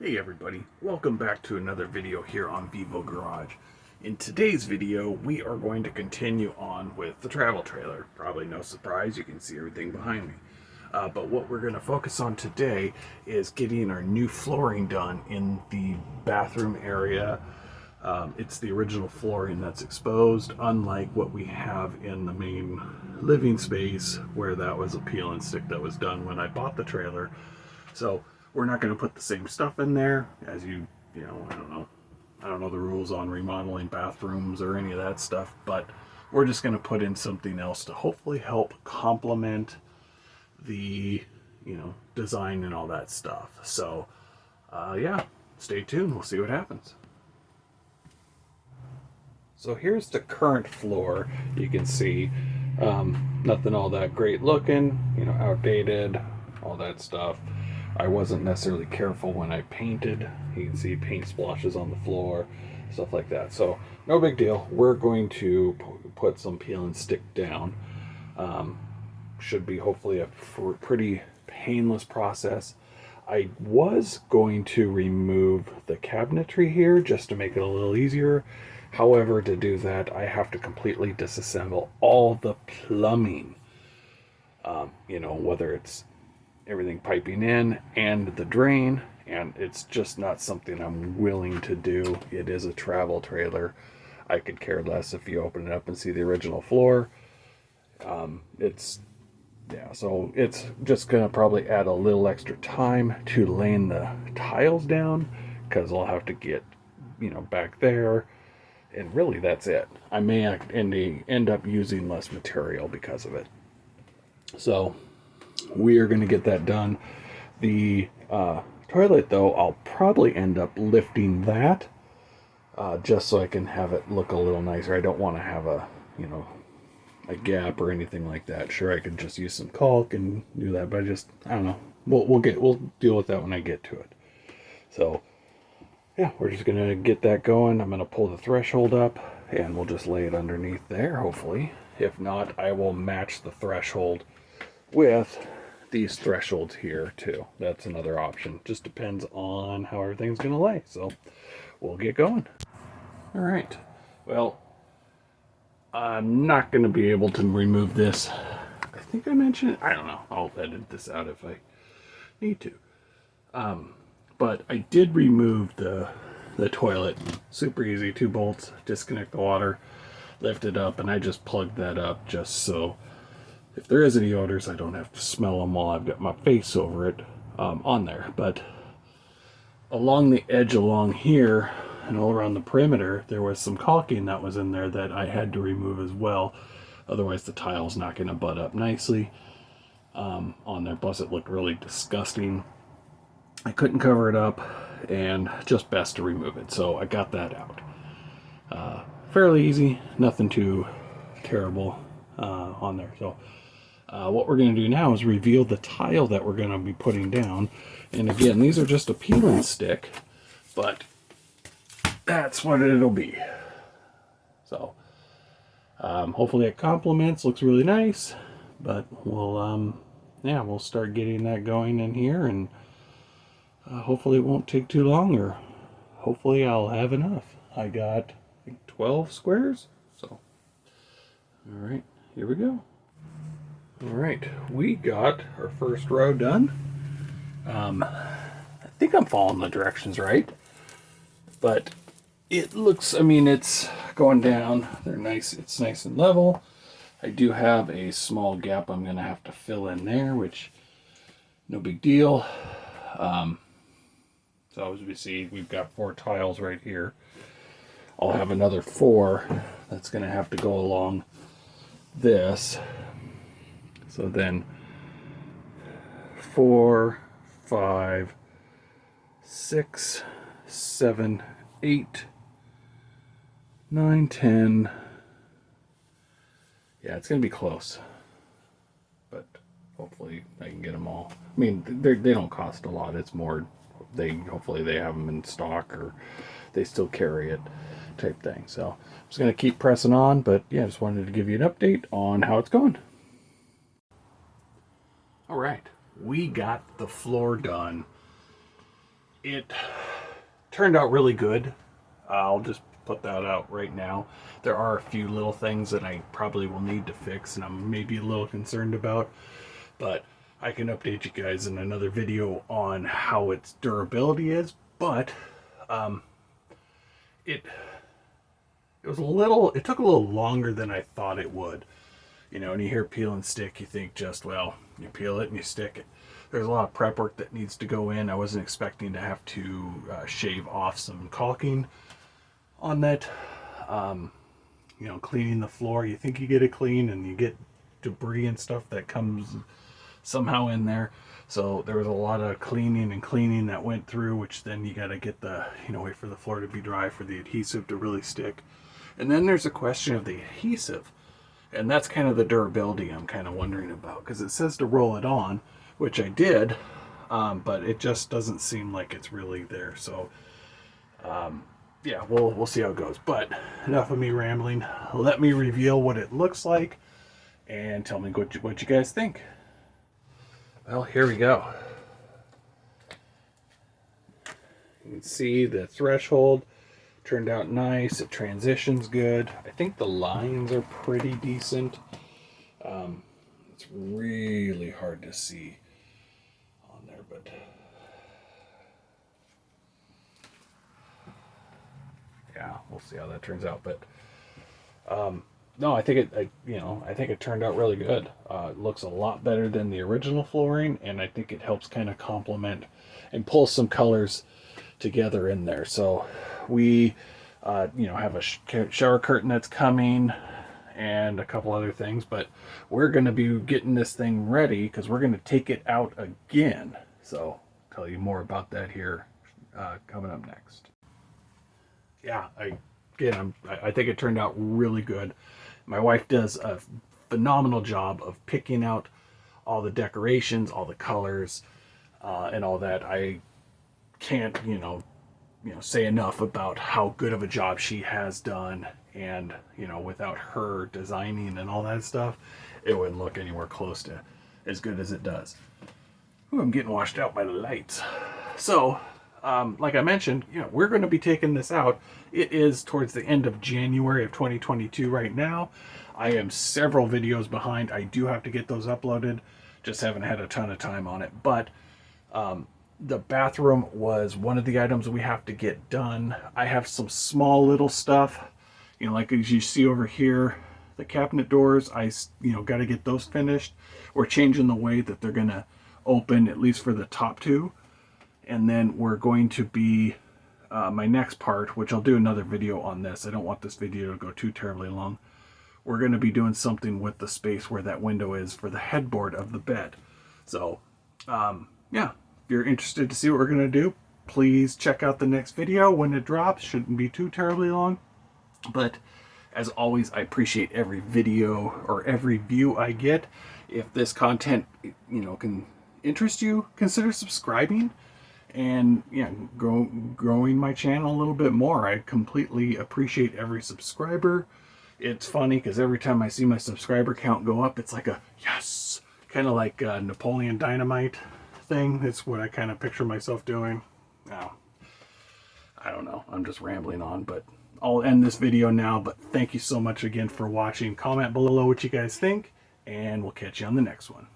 Hey everybody, welcome back to another video here on Vivo Garage. In today's video, we are going to continue on with the travel trailer. Probably no surprise, you can see everything behind me. But what we're going to focus on today is getting our new flooring done in the bathroom area. It's the original flooring that's exposed, unlike what we have in the main living space, where that was a peel and stick that was done when I bought the trailer. So we're not going to put the same stuff in there, as I don't know the rules on remodeling bathrooms or any of that stuff, but we're just going to put in something else to hopefully help complement the, design and all that stuff. So, yeah, stay tuned. We'll see what happens. So here's the current floor. You can see nothing all that great looking, outdated, all that stuff. I wasn't necessarily careful when I painted. You can see paint splashes on the floor, stuff like that. So no big deal. We're going to put some peel and stick down. Should be hopefully a pretty painless process. I was going to remove the cabinetry here just to make it a little easier. However, to do that, I have to completely disassemble all the plumbing. Whether it's everything piping in and the drain, and it's just not something I'm willing to do. It is a travel trailer. I could care less if you open it up and see the original floor. So it's just gonna probably add a little extra time to laying the tiles down, because I'll have to get back there, and really that's it. I may end up using less material because of it. So we are going to get that done. The toilet, though, I'll probably end up lifting that just so I can have it look a little nicer. I don't want to have a gap or anything like that. Sure, I could just use some caulk and do that, but I don't know. We'll deal with that when I get to it. So yeah, we're just gonna get that going. I'm gonna pull the threshold up and we'll just lay it underneath there, hopefully. If not, I will match the threshold with these thresholds here too. That's another option. Just depends on how everything's gonna lay. So we'll get going. All right. Well, I'm not gonna be able to remove this. I think I mentioned it. I don't know. I'll edit this out if I need to. But I did remove the toilet. Super easy. 2 bolts. Disconnect the water. Lift it up, and I just plugged that up just so if there is any odors, I don't have to smell them while I've got my face over it on there. But along the edge along here and all around the perimeter, there was some caulking that was in there that I had to remove as well. Otherwise, the tile's not going to butt up nicely on there. Plus, it looked really disgusting. I couldn't cover it up, and just best to remove it. So I got that out. Fairly easy. Nothing too terrible on there. So what we're going to do now is reveal the tile that we're going to be putting down. And again, these are just a peel and stick, but that's what it'll be. So hopefully it complements. Looks really nice, but we'll start getting that going in here, and hopefully it won't take too long, or hopefully I'll have enough. I got 12 squares, so all right, here we go. All right, we got our first row done. I think I'm following the directions right, but it looks, it's going down. They're nice. It's nice and level. I do have a small gap I'm going to have to fill in there, which no big deal. So as we see, we've got 4 tiles right here. I'll have another 4 that's going to have to go along this. So then 4, 5, 6, 7, 8, 9, 10. Yeah, it's going to be close. But hopefully I can get them all. They don't cost a lot. It's more, hopefully they have them in stock, or they still carry it type thing. So I'm just going to keep pressing on, but yeah, just wanted to give you an update on how it's going. All right, we got the floor done. It turned out really good. I'll just put that out right now. There are a few little things that I probably will need to fix and I'm maybe a little concerned about, but I can update you guys in another video on how its durability is. But it it took a little longer than I thought it would. You know, when you hear peel and stick, you think just, well, you peel it and you stick it. There's a lot of prep work that needs to go in. I wasn't expecting to have to shave off some caulking on that. You know, cleaning the floor, you think you get it clean and you get debris and stuff that comes somehow in there. So there was a lot of cleaning that went through, which then you got to get the, you know, wait for the floor to be dry for the adhesive to really stick. And then there's a question of the adhesive. And that's kind of the durability I'm kind of wondering about, because it says to roll it on, which I did, but it just doesn't seem like it's really there. So yeah, we'll see how it goes. But enough of me rambling. Let me reveal what it looks like and tell me what you guys think. Well, here we go. You can see the threshold turned out nice. It transitions good. I think the lines are pretty decent. It's really hard to see on there, but yeah, we'll see how that turns out. But no, I think I think it turned out really good. It looks a lot better than the original flooring, and I think it helps kind of complement and pull some colors together in there. So we have a shower curtain that's coming and a couple other things, but we're going to be getting this thing ready because we're going to take it out again. So I'll tell you more about that here coming up next. Yeah, I think it turned out really good. My wife does a phenomenal job of picking out all the decorations, all the colors, and all that. I can't, say enough about how good of a job she has done. And, without her designing and all that stuff, it wouldn't look anywhere close to as good as it does. Ooh, I'm getting washed out by the lights. So, like I mentioned, we're going to be taking this out. It is towards the end of January of 2022 right now. I am several videos behind. I do have to get those uploaded. Just haven't had a ton of time on it. But the bathroom was one of the items we have to get done. I have some small little stuff, like as you see over here, the cabinet doors, I got to get those finished. We're changing the way that they're going to open, at least for the top two. And then we're going to be, my next part, which I'll do another video on this. I don't want this video to go too terribly long. We're going to be doing something with the space where that window is for the headboard of the bed. So, yeah, if you're interested to see what we're going to do, please check out the next video when it drops. Shouldn't be too terribly long. But as always, I appreciate every video or every view I get. If this content, can interest you, consider subscribing and growing my channel a little bit more. I completely appreciate every subscriber. It's funny because every time I see my subscriber count go up, it's like a yes, kind of like a Napoleon Dynamite thing. That's what I kind of picture myself doing. Now, I don't know. I'm just rambling on, but I'll end this video now. But thank you so much again for watching. Comment below what you guys think, and we'll catch you on the next one.